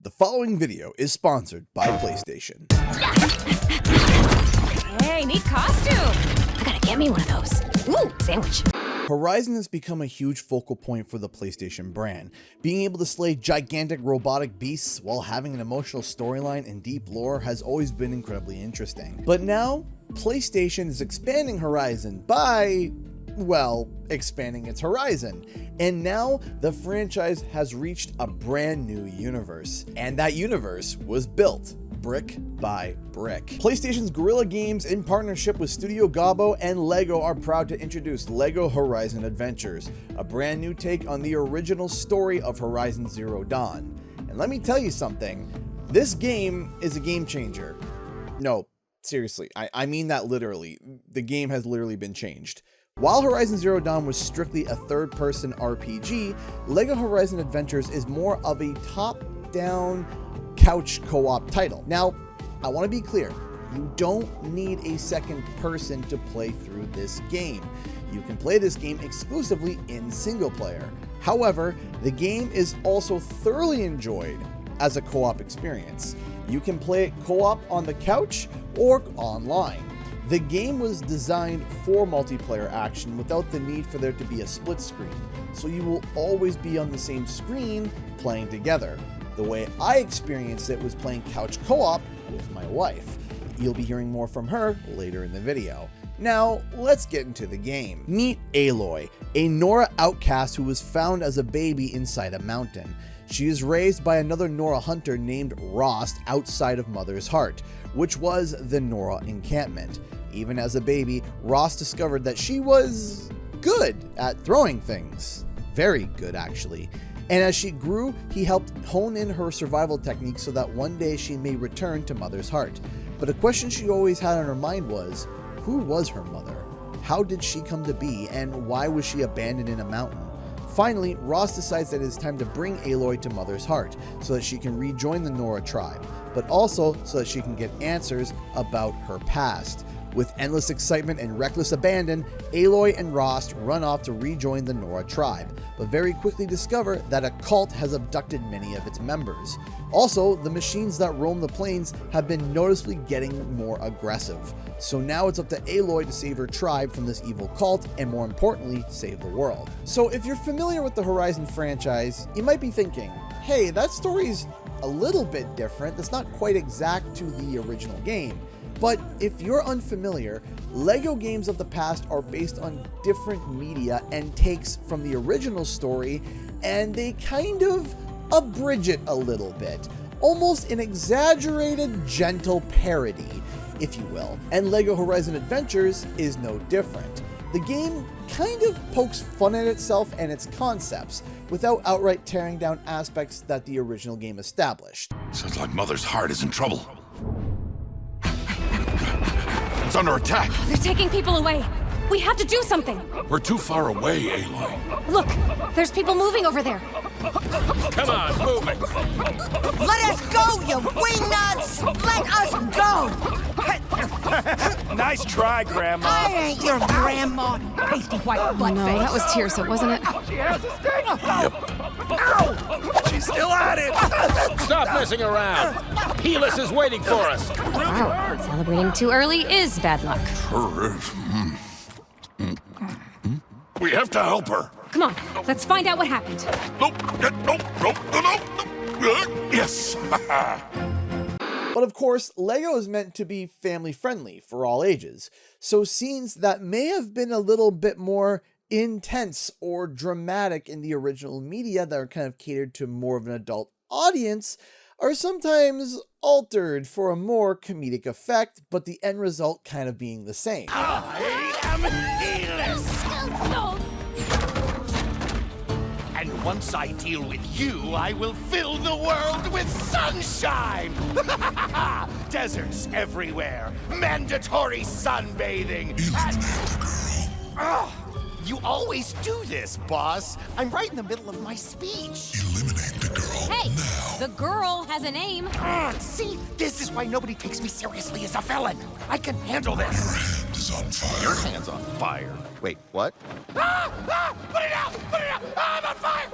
The following video is sponsored by PlayStation. Hey, neat costume! I gotta get me one of those. Ooh, sandwich. Horizon has become a huge focal point for the PlayStation brand. Being able to slay gigantic robotic beasts while having an emotional storyline and deep lore has always been incredibly interesting. But now, PlayStation is expanding Horizon by, well, expanding its horizon. And now the franchise has reached a brand new universe. And that universe was built brick by brick. PlayStation's Guerrilla Games, in partnership with Studio Gabo and LEGO, are proud to introduce LEGO Horizon Adventures, a brand new take on the original story of Horizon Zero Dawn. And let me tell you something, this game is a game changer. No, seriously, I mean that literally. The game has literally been changed. While Horizon Zero Dawn was strictly a third-person RPG, LEGO Horizon Adventures is more of a top-down couch co-op title. Now, I want to be clear, you don't need a second person to play through this game. You can play this game exclusively in single player. However, the game is also thoroughly enjoyed as a co-op experience. You can play it co-op on the couch or online. The game was designed for multiplayer action without the need for there to be a split screen, so you will always be on the same screen playing together. The way I experienced it was playing couch co-op with my wife. You'll be hearing more from her later in the video. Now, let's get into the game. Meet Aloy, a Nora outcast who was found as a baby inside a mountain. She is raised by another Nora hunter named Rost outside of Mother's Heart, which was the Nora encampment. Even as a baby, Rost discovered that she was good at throwing things. Very good, actually. And as she grew, he helped hone in her survival techniques so that one day she may return to Mother's Heart. But a question she always had on her mind was, who was her mother? How did she come to be, and why was she abandoned in a mountain? Finally, Ross decides that it is time to bring Aloy to Mother's Heart so that she can rejoin the Nora tribe, but also so that she can get answers about her past. With endless excitement and reckless abandon, Aloy and Rost run off to rejoin the Nora tribe, but very quickly discover that a cult has abducted many of its members. Also, the machines that roam the plains have been noticeably getting more aggressive. So now it's up to Aloy to save her tribe from this evil cult, and more importantly, save the world. So if you're familiar with the Horizon franchise, you might be thinking, hey, that story's a little bit different. That's not quite exact to the original game. But if you're unfamiliar, LEGO games of the past are based on different media and takes from the original story, and they kind of abridge it a little bit. Almost an exaggerated, gentle parody, if you will. And LEGO Horizon Adventures is no different. The game kind of pokes fun at itself and its concepts, without outright tearing down aspects that the original game established. Sounds like Mother's Heart is in trouble. It's under attack. They're taking people away. We have to do something. We're too far away, Aloy. Look, there's people moving over there. Come on, move it. Let us go, you wingnuts! Let us go! Nice try, Grandma. I ain't your grandma, pasty white buttface. No, that was Tirsa, wasn't it? She has a sting. Ow! She's still at it. Stop messing around. Helis is waiting for us. Wow, celebrating too early is bad luck. Sure is. We have to help her. Come on, let's find out what happened. Nope. Yes. But of course, LEGO is meant to be family friendly for all ages, so scenes that may have been a little bit more intense or dramatic in the original media that are kind of catered to more of an adult audience are sometimes altered for a more comedic effect, but the end result kind of being the same. I am Helis. And once I deal with you, I will fill the world with sunshine! Deserts everywhere, mandatory sunbathing, you always do this, boss. I'm right in the middle of my speech. Eliminate the girl. Hey, the girl has a name. See, this is why nobody takes me seriously as a villain. I can handle this. Your hand is on fire. Your hand's on fire. Wait, what? Put it out! Put it out! I'm on fire!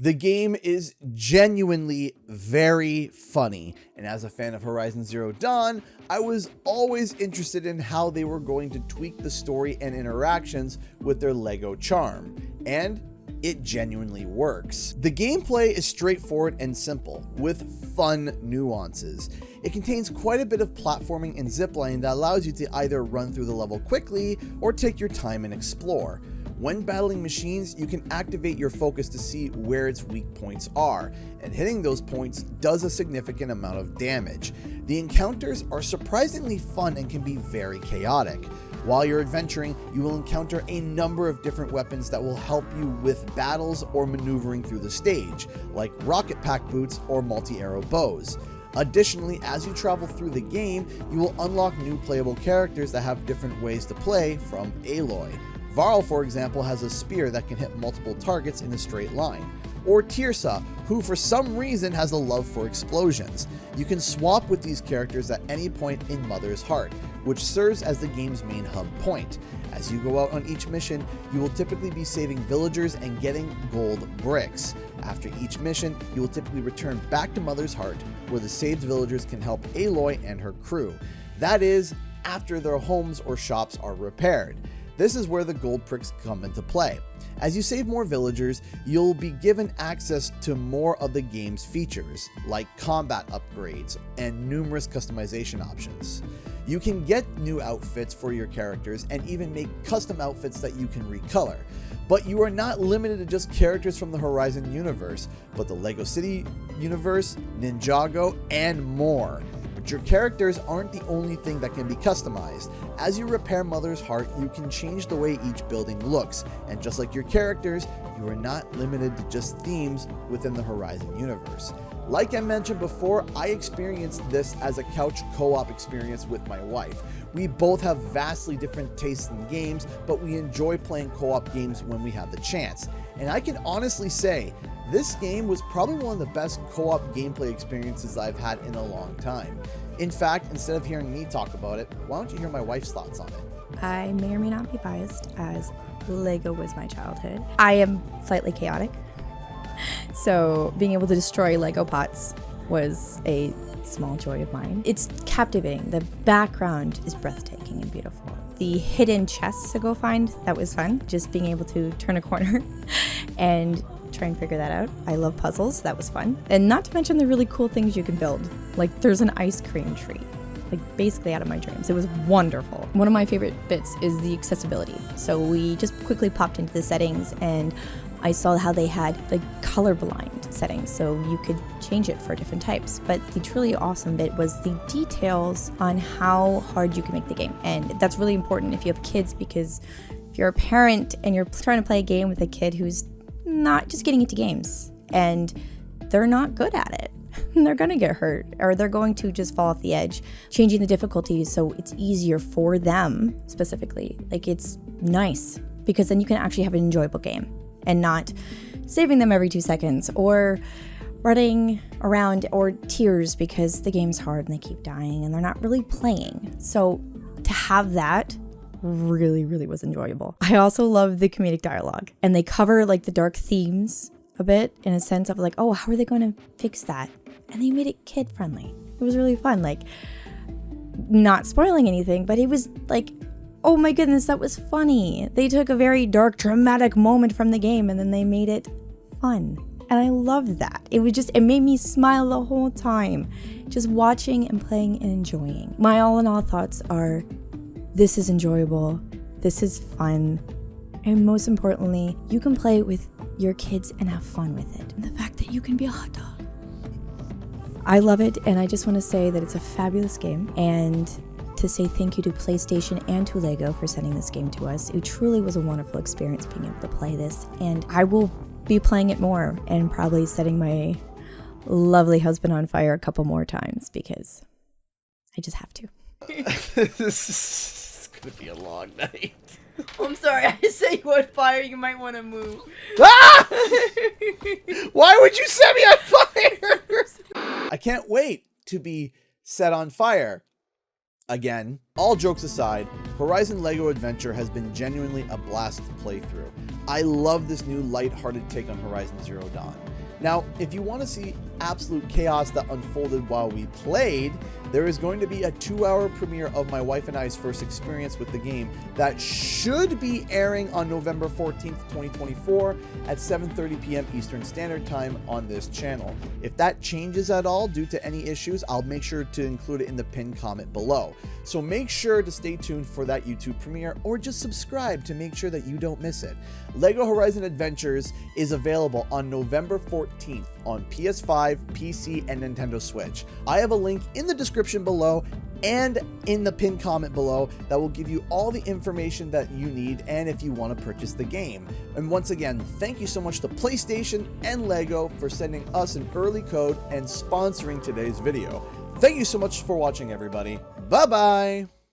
The game is genuinely very funny, and as a fan of Horizon Zero Dawn, I was always interested in how they were going to tweak the story and interactions with their LEGO charm, and it genuinely works. The gameplay is straightforward and simple, with fun nuances. It contains quite a bit of platforming and ziplining that allows you to either run through the level quickly or take your time and explore. When battling machines, you can activate your focus to see where its weak points are, and hitting those points does a significant amount of damage. The encounters are surprisingly fun and can be very chaotic. While you're adventuring, you will encounter a number of different weapons that will help you with battles or maneuvering through the stage, like rocket pack boots or multi-arrow bows. Additionally, as you travel through the game, you will unlock new playable characters that have different ways to play, from Aloy. Varl, for example, has a spear that can hit multiple targets in a straight line. Or Tirsa, who for some reason has a love for explosions. You can swap with these characters at any point in Mother's Heart, which serves as the game's main hub point. As you go out on each mission, you will typically be saving villagers and getting gold bricks. After each mission, you will typically return back to Mother's Heart, where the saved villagers can help Aloy and her crew. That is, after their homes or shops are repaired. This is where the gold bricks come into play. As you save more villagers, you'll be given access to more of the game's features, like combat upgrades and numerous customization options. You can get new outfits for your characters and even make custom outfits that you can recolor. But you are not limited to just characters from the Horizon universe, but the LEGO City universe, Ninjago, and more. But your characters aren't the only thing that can be customized. As you repair Mother's Heart, you can change the way each building looks, and just like your characters, you are not limited to just themes within the Horizon universe. Like I mentioned before, I experienced this as a couch co-op experience with my wife. We both have vastly different tastes in games, but we enjoy playing co-op games when we have the chance. And I can honestly say, this game was probably one of the best co-op gameplay experiences I've had in a long time. In fact, instead of hearing me talk about it, why don't you hear my wife's thoughts on it? I may or may not be biased, as LEGO was my childhood. I am slightly chaotic, so being able to destroy LEGO pots was a small joy of mine. It's captivating. The background is breathtaking and beautiful. The hidden chests to go find, that was fun. Just being able to turn a corner and try and figure that out. I love puzzles, that was fun. And not to mention the really cool things you can build. Like there's an ice cream tree, like basically out of my dreams. It was wonderful. One of my favorite bits is the accessibility. So we just quickly popped into the settings and I saw how they had the colorblind settings, so you could change it for different types. But the truly awesome bit was the details on how hard you can make the game. And that's really important if you have kids, because if you're a parent and you're trying to play a game with a kid who's not just getting into games and they're not good at it, they're going to get hurt or they're going to just fall off the edge. Changing the difficulty so it's easier for them specifically, like it's nice, because then you can actually have an enjoyable game and not saving them every 2 seconds or running around or tears because the game's hard and they keep dying and they're not really playing. So to have that really was enjoyable. I also love the comedic dialogue, and they cover like the dark themes a bit in a sense of like, oh, how are they going to fix that? And they made it kid friendly. It was really fun, like not spoiling anything, but it was like, oh my goodness, that was funny. They took a very dark, dramatic moment from the game and then they made it fun. And I loved that. It made me smile the whole time, just watching and playing and enjoying. My all in all thoughts are, this is enjoyable, this is fun, and most importantly, you can play it with your kids and have fun with it. And the fact that you can be a hot dog. I love it, and I just want to say that it's a fabulous game, and to say thank you to PlayStation and to LEGO for sending this game to us. It truly was a wonderful experience being able to play this, and I will be playing it more and probably setting my lovely husband on fire a couple more times because I just have to. This is gonna be a long night. I'm sorry, I set you on fire, you might want to move. Ah! Why would you set me on fire? I can't wait to be set on fire. Again, all jokes aside, Horizon LEGO Adventure has been genuinely a blast to play through. I love this new light-hearted take on Horizon Zero Dawn. Now, if you want to see absolute chaos that unfolded while we played, there is going to be a 2-hour premiere of my wife and I's first experience with the game that should be airing on November 14th, 2024 at 7:30 p.m. Eastern Standard Time on this channel. If that changes at all due to any issues, I'll make sure to include it in the pinned comment below. So make sure to stay tuned for that YouTube premiere, or just subscribe to make sure that you don't miss it. LEGO Horizon Adventures is available on November 14th on PS5, PC, and Nintendo Switch. I have a link in the description below and in the pinned comment below that will give you all the information that you need and if you want to purchase the game. And once again, thank you so much to PlayStation and LEGO for sending us an early code and sponsoring today's video. Thank you so much for watching, everybody. Bye-bye!